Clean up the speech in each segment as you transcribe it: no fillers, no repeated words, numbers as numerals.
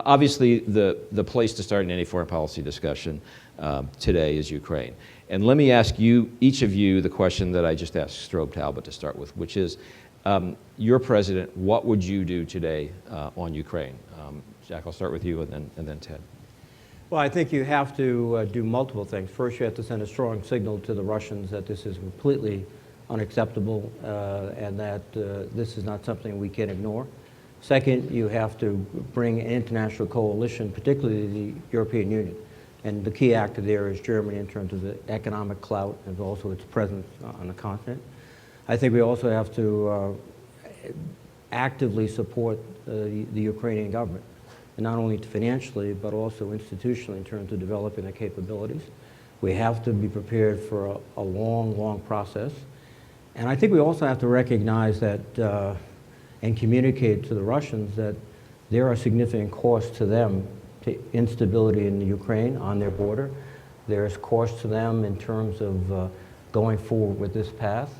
obviously, the place to start in any foreign policy discussion today is Ukraine. And let me ask you, each of you, the question that I just asked Strobe Talbot to start with, which is, you're president, what would you do today on Ukraine? Jack, I'll start with you, and then Ted. Well, I think you have to do multiple things. First, you have to send a strong signal to the Russians that this is completely unacceptable and that this is not something we can ignore. Second, you have to bring an international coalition, particularly the European Union. And the key actor there is Germany in terms of the economic clout and also its presence on the continent. I think we also have to actively support the Ukrainian government, and not only financially, but also institutionally in terms of developing their capabilities. We have to be prepared for a long, long process. And I think we also have to recognize that and communicate to the Russians that there are significant costs to them to instability in the Ukraine on their border. There's costs to them in terms of going forward with this path,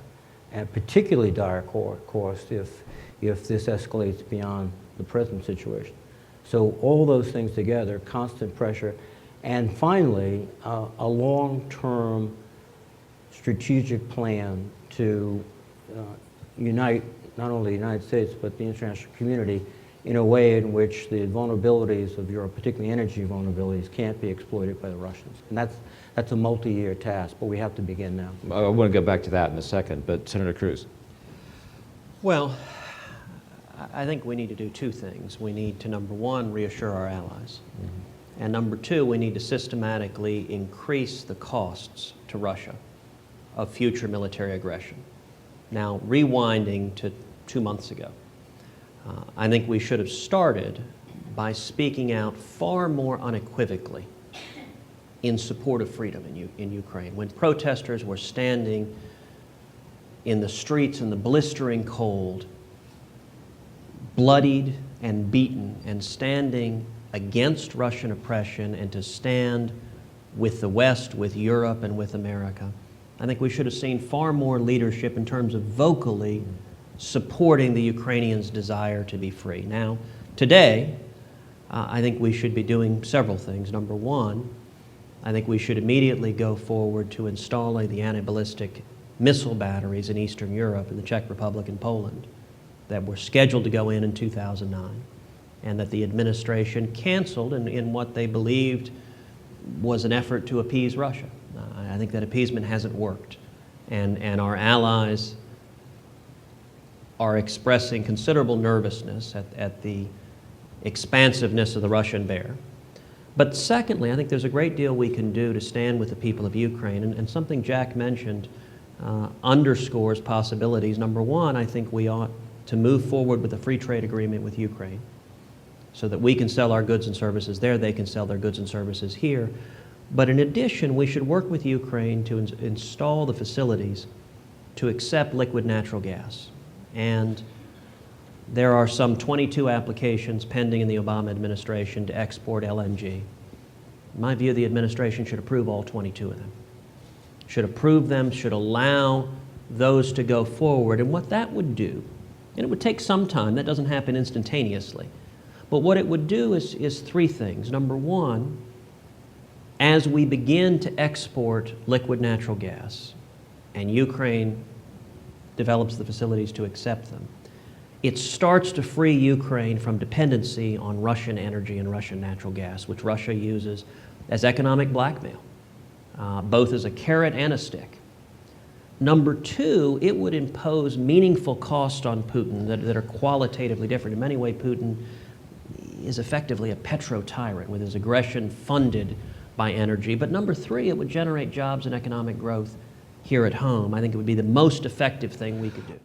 and particularly dire cost if this escalates beyond the present situation. So all those things together, constant pressure, and finally, a long-term strategic plan to unite not only the United States, but the international community in a way in which the vulnerabilities of Europe, particularly energy vulnerabilities, can't be exploited by the Russians. And that's a multi-year task, but we have to begin now. I want to go back to that in a second, but Senator Cruz. Well, I think we need to do two things. We need to, number one, reassure our allies. Mm-hmm. And number two, we need to systematically increase the costs to Russia of future military aggression. Now, rewinding to 2 months ago, I think we should have started by speaking out far more unequivocally in support of freedom in Ukraine. When protesters were standing in the streets in the blistering cold, bloodied and beaten, and standing against Russian oppression and to stand with the West, with Europe, and with America, I think we should have seen far more leadership in terms of vocally supporting the Ukrainians' desire to be free. Now, today, I think we should be doing several things. Number one, I think we should immediately go forward to installing the anti-ballistic missile batteries in Eastern Europe, in the Czech Republic and Poland, that were scheduled to go in 2009, and that the administration canceled in what they believed was an effort to appease Russia. I think that appeasement hasn't worked, and our allies are expressing considerable nervousness at the expansiveness of the Russian bear. But secondly, I think there's a great deal we can do to stand with the people of Ukraine, and something Jack mentioned underscores possibilities. Number one, I think we ought to move forward with a free trade agreement with Ukraine so that we can sell our goods and services there, they can sell their goods and services here. But in addition, we should work with Ukraine to install the facilities to accept liquid natural gas. And there are some 22 applications pending in the Obama administration to export LNG. In my view, the administration should approve all 22 of them. Should approve them, should allow those to go forward. And what that would do, and it would take some time, that doesn't happen instantaneously, but what it would do is three things. Number one, as we begin to export liquid natural gas, and Ukraine develops the facilities to accept them, it starts to free Ukraine from dependency on Russian energy and Russian natural gas, which Russia uses as economic blackmail, both as a carrot and a stick. Number two, it would impose meaningful costs on Putin that are qualitatively different. In many ways, Putin is effectively a petro-tyrant with his aggression funded by energy. But number three, it would generate jobs and economic growth here at home. I think it would be the most effective thing we could do.